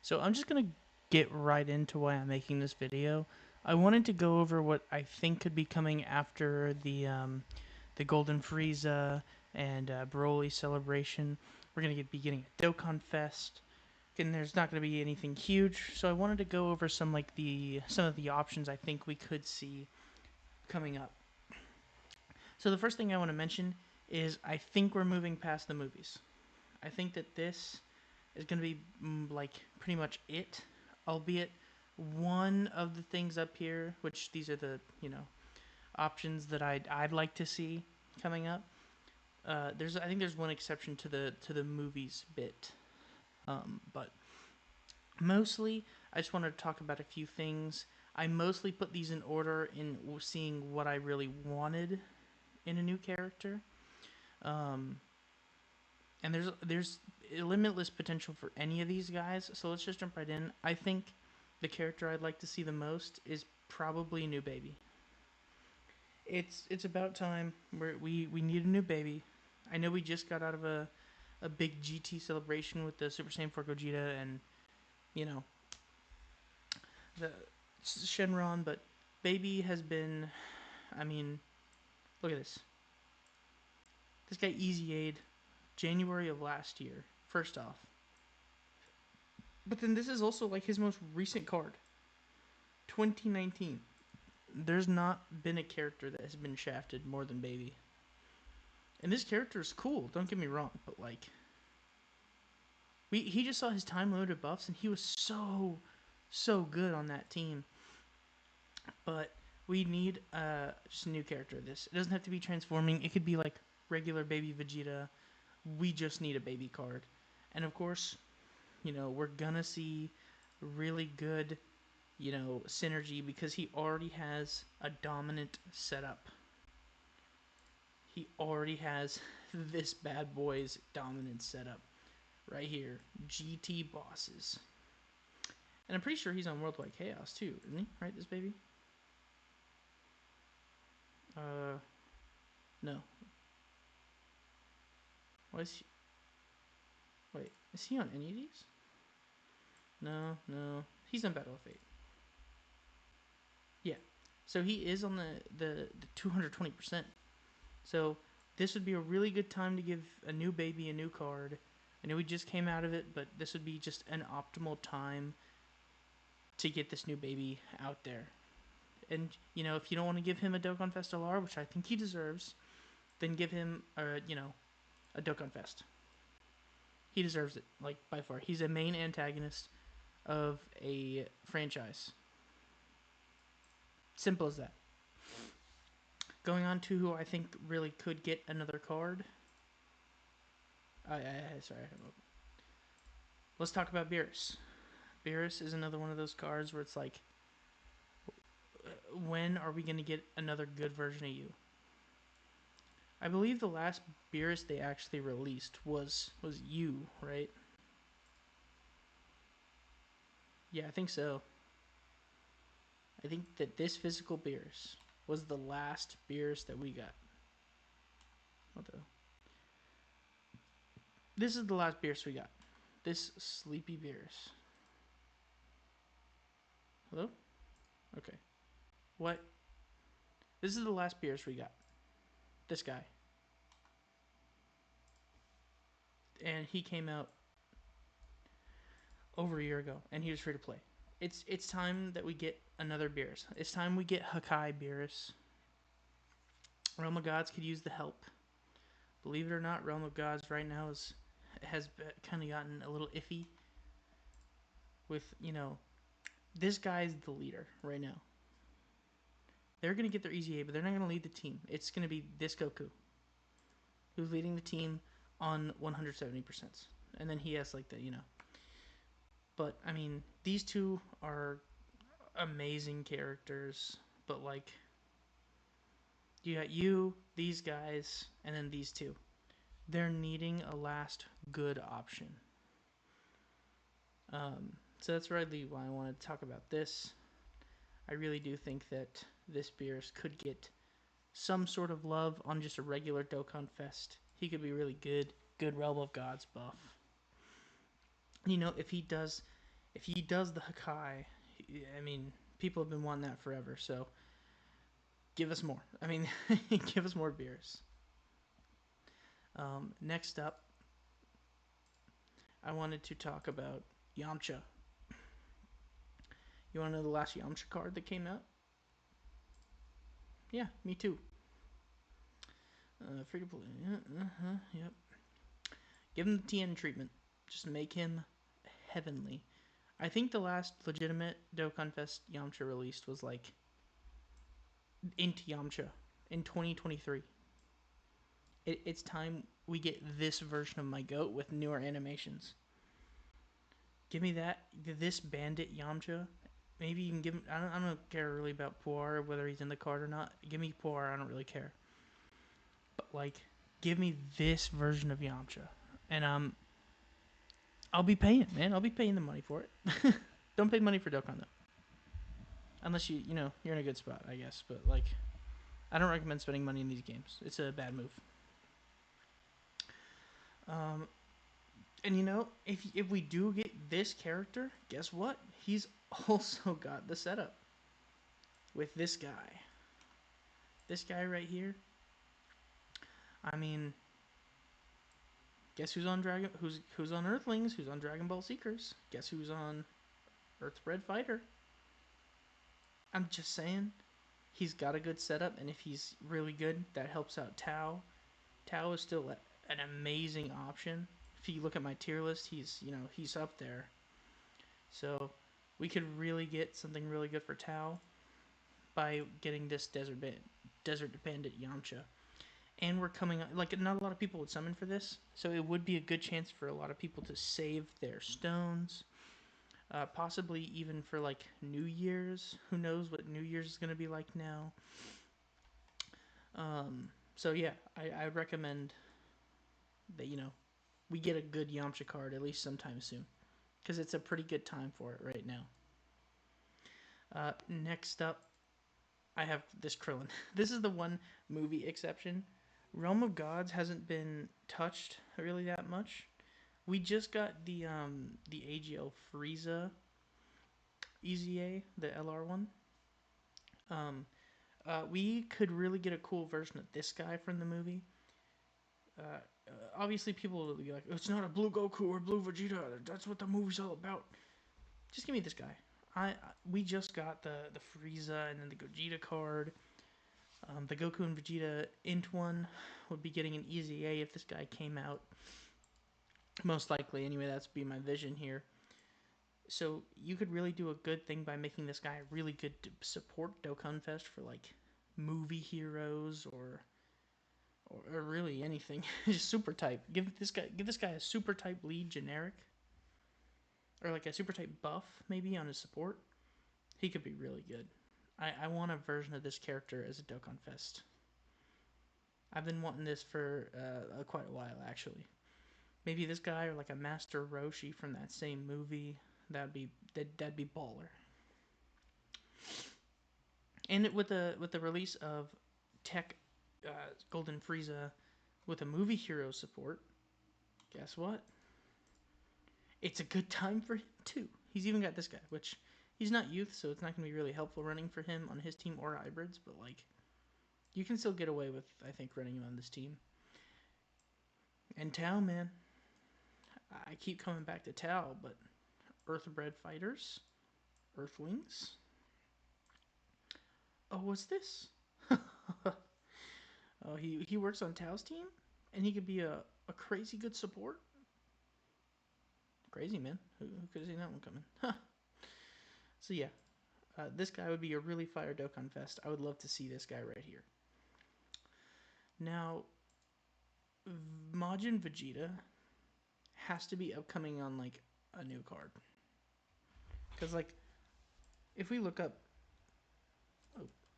So I'm just gonna get right into why I'm making this video. I wanted to go over what I think could be coming after the Golden Frieza and Broly celebration. We're gonna be getting a Dokkan Fest, and there's not gonna be anything huge. So I wanted to go over some of the options I think we could see coming up. So the first thing I want to mention is I think we're moving past the movies. I think that this is going to be like pretty much it, albeit one of the things up here, which these are the options that I'd like to see coming up. I think there's one exception to the movies bit, but mostly I just wanted to talk about a few things. I mostly put these in order in seeing what I really wanted in a new character. Um, and there's limitless potential for any of these guys. So let's just jump right in. I think the character I'd like to see the most is probably a new baby. It's about time. We need a new baby. I know we just got out of a big GT celebration with the Super Saiyan 4 Gogeta and you know the Shenron, but baby has been. I mean, look at this. This guy Easy Aid, January of last year. First off, but then this is also like his most recent card, 2019. There's not been a character that has been shafted more than Baby. And this character is cool, don't get me wrong, but like he just saw his time limited buffs and he was so good on that team. But we need just a new character. This it doesn't have to be transforming. It could be like regular Baby Vegeta. We just need a baby card. And of course, we're gonna see really good synergy because he already has a dominant setup. He already has this bad boy's dominant setup right here. GT bosses. And I'm pretty sure he's on Worldwide Chaos too, isn't he? Right, this baby? No. Why is he... Wait, is he on any of these? No. He's on Battle of Fate. Yeah. So he is on the 220%. So this would be a really good time to give a new baby a new card. I know we just came out of it, but this would be just an optimal time to get this new baby out there. And, if you don't want to give him a Dokkan Fest LR, which I think he deserves, then give him, a Dokkan Fest. He deserves it, like, by far. He's a main antagonist of a franchise. Simple as that. Going on to who I think really could get another card. Sorry. Let's talk about Beerus. Beerus is another one of those cards where it's like, when are we going to get another good version of you? I believe the last Beerus they actually released was you, right? Yeah, I think so. I think that this physical Beerus was the last Beerus that we got. What the? This is the last Beerus we got. This sleepy Beerus. Hello? Okay. What? This is the last Beerus we got. This guy. And he came out over a year ago, and he was free to play. It's time that we get another Beerus. It's time we get Hakai Beerus. Realm of Gods could use the help. Believe it or not, Realm of Gods right now has kind of gotten a little iffy. With this guy's the leader right now. They're gonna get their easy A, but they're not gonna lead the team. It's gonna be this Goku, who's leading the team on 170%, and then he has like the. But I mean, these two are amazing characters, but like you got these guys, and then these two. They're needing a last good option. So that's really why I wanted to talk about this. I really do think that this Beerus could get some sort of love on just a regular Dokkan Fest. He could be really good Realm of Gods buff. If he does If he does the Hakai, I mean, people have been wanting that forever. So give us more. I mean, give us more beers. Next up, I wanted to talk about Yamcha. You want to know the last Yamcha card that came out? Yeah, me too. Free to play. Yep. Give him the TN treatment. Just make him heavenly. I think the last legitimate Dokkan Fest Yamcha released was like into Yamcha in 2023. It's time we get this version of my goat with newer animations. Give me that. This Bandit Yamcha. Maybe even give him. I don't care really about Puar, whether he's in the card or not. Give me Puar. I don't really care. But like, give me this version of Yamcha, and I'll be paying, man. I'll be paying the money for it. Don't pay money for Dokkan though, unless you're in a good spot, I guess. But like, I don't recommend spending money in these games. It's a bad move. Um, and if we do get this character, guess what? He's also got the setup with this guy. This guy right here. I mean, guess who's on who's on Earthlings? Who's on Dragon Ball Seekers? Guess who's on Earthbred Fighter? I'm just saying, he's got a good setup, and if he's really good, that helps out Tao. Tao is still an amazing option. If you look at my tier list, he's up there. So we could really get something really good for Tao by getting this Desert Bandit Yamcha. And we're coming like not a lot of people would summon for this, so it would be a good chance for a lot of people to save their stones. Possibly even for like New Year's. Who knows what New Year's is going to be like now. So yeah, I recommend that we get a good Yamcha card at least sometime soon, because it's a pretty good time for it right now. Next up, I have this Krillin. This is the one movie exception. Realm of Gods hasn't been touched really that much. We just got the AGL Frieza EZA, the LR one. We could really get a cool version of this guy from the movie. Obviously, people will be like, "It's not a blue Goku or blue Vegeta. That's what the movie's all about." Just give me this guy. We just got the Frieza and then the Gogeta card. The Goku and Vegeta int one would be getting an EZA if this guy came out. Most likely, anyway. That's be my vision here. So you could really do a good thing by making this guy really good to support Dokkan Fest for like movie heroes or really anything. Just super type. Give this guy a super type lead generic, or like a super type buff maybe on his support. He could be really good. I want a version of this character as a Dokkan Fest. I've been wanting this for quite a while actually. Maybe this guy or like a Master Roshi from that same movie. That'd be baller. And with the release of Tech Golden Frieza with a movie hero support, guess what? It's a good time for him too. He's even got this guy, which he's not youth, so it's not going to be really helpful running for him on his team or hybrids, but like you can still get away with, I think, running him on this team. And Tao, man, I keep coming back to Tao, but Earthbred Fighters, Earthlings. Oh, what's this? Oh, he works on Tao's team, and he could be a crazy good support. Crazy, man. Who could have seen that one coming? Huh. So yeah, this guy would be a really fire Dokkan Fest. I would love to see this guy right here. Now, Majin Vegeta has to be upcoming on like a new card, because like if we look up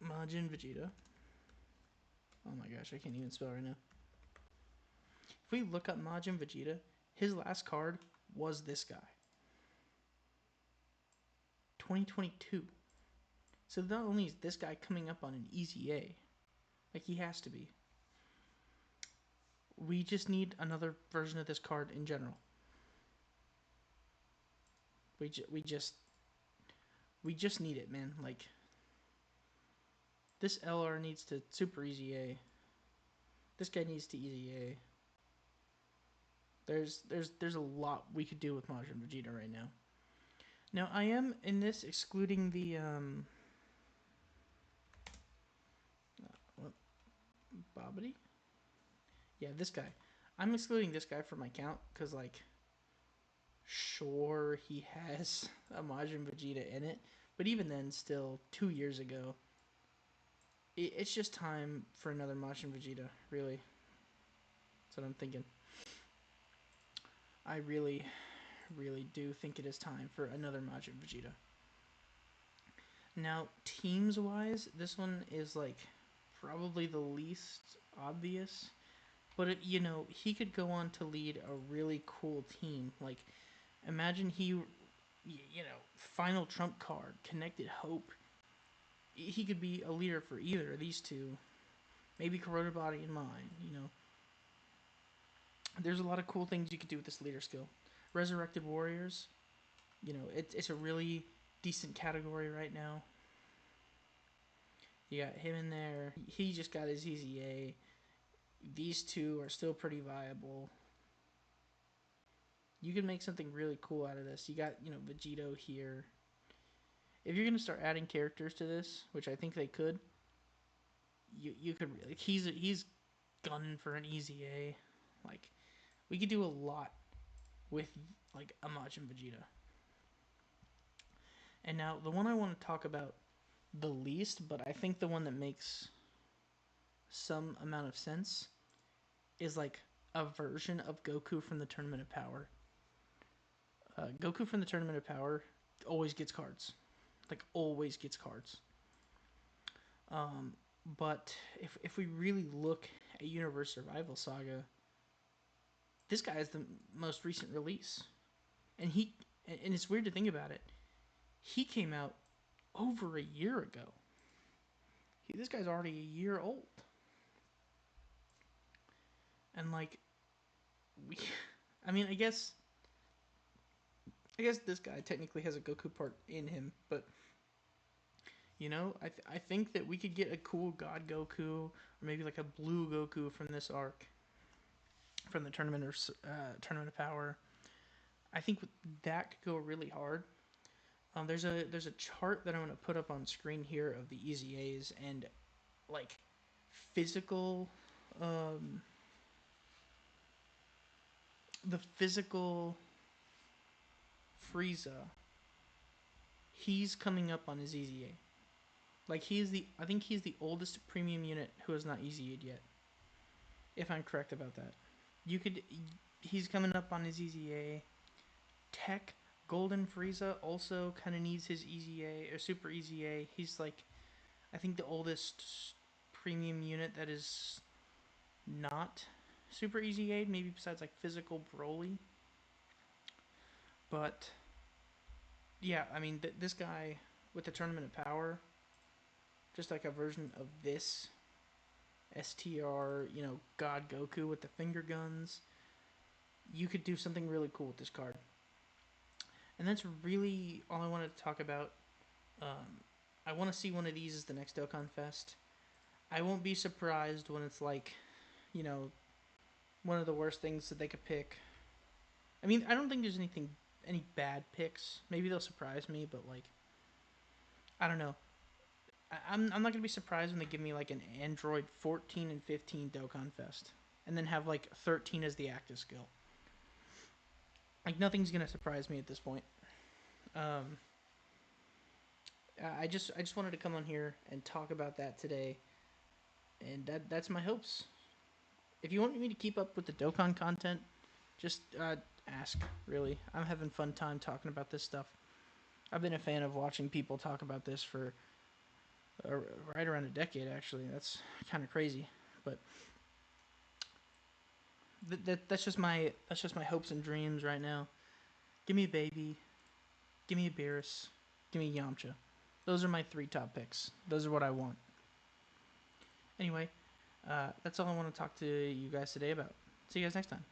Majin Vegeta, oh my gosh, I can't even spell right now. If we look up Majin Vegeta, his last card was this guy. 2022. So not only is this guy coming up on an EZA, like he has to be. We just need another version of this card in general. We ju- we just we just need it, man. Like this LR needs to super easy A. This guy needs to easy A. There's a lot we could do with Majin Vegeta right now. Now I am in this excluding the what Bobbity? Yeah, this guy. I'm excluding this guy from my count because like sure he has a Majin Vegeta in it, but even then, still 2 years ago, it's just time for another Majin Vegeta. Really, that's what I'm thinking. I really, really do think it is time for another Majin Vegeta. Now, teams wise, this one is like probably the least obvious, but he could go on to lead a really cool team. Like, imagine final trump card, connected hope. He could be a leader for either of these two. Maybe corroded body and mind. There's a lot of cool things you could do with this leader skill. Resurrected warriors. It's a really decent category right now. You got him in there. He just got his EZA. These two are still pretty viable. You can make something really cool out of this. You got, Vegito here. If you're going to start adding characters to this, which I think they could, you could really... He's gunning for an EZA. Like, we could do a lot with, like, a Majin Vegeta. And now, the one I want to talk about the least, but I think the one that makes some amount of sense, is like a version of Goku from the Tournament of Power. Goku from the Tournament of Power always gets cards. Like, always gets cards. But if we really look at Universe Survival Saga, this guy is the most recent release. And it's weird to think about it. He came out over a year ago. This guy's already a year old. And like, I guess this guy technically has a Goku part in him, but I think that we could get a cool God Goku, or maybe like a blue Goku from this arc, from the Tournament of Power. I think that could go really hard. There's a chart that I'm gonna put up on screen here of the EZAs and like physical, the physical Frieza. He's coming up on his EZA. Like I think he's the oldest premium unit who has not EZA'd yet. If I'm correct about that. He's coming up on his EZA. Tech Golden Frieza also kind of needs his EZA or Super EZA. He's like, I think the oldest premium unit that is not Super EZA, maybe besides like physical Broly. But yeah, this guy with the Tournament of Power, just like a version of this STR, God Goku with the finger guns. You could do something really cool with this card. And that's really all I wanted to talk about. I want to see one of these as the next Dokkan Fest. I won't be surprised when it's like, one of the worst things that they could pick. I don't think there's any bad picks. Maybe they'll surprise me, but like, I don't know. I'm not gonna be surprised when they give me like an Android 14 and 15 Dokkan Fest, and then have like 13 as the active skill. Like, nothing's gonna surprise me at this point. I just wanted to come on here and talk about that today, and that's my hopes. If you want me to keep up with the Dokkan content, just ask. Really, I'm having fun time talking about this stuff. I've been a fan of watching people talk about this for right around a decade. Actually, that's kind of crazy, but that's just my hopes and dreams right now. Give me a baby, give me a Beerus, give me Yamcha. Those are my 3 top picks. Those are what I want. Anyway, that's all I want to talk to you guys today about. See you guys next time.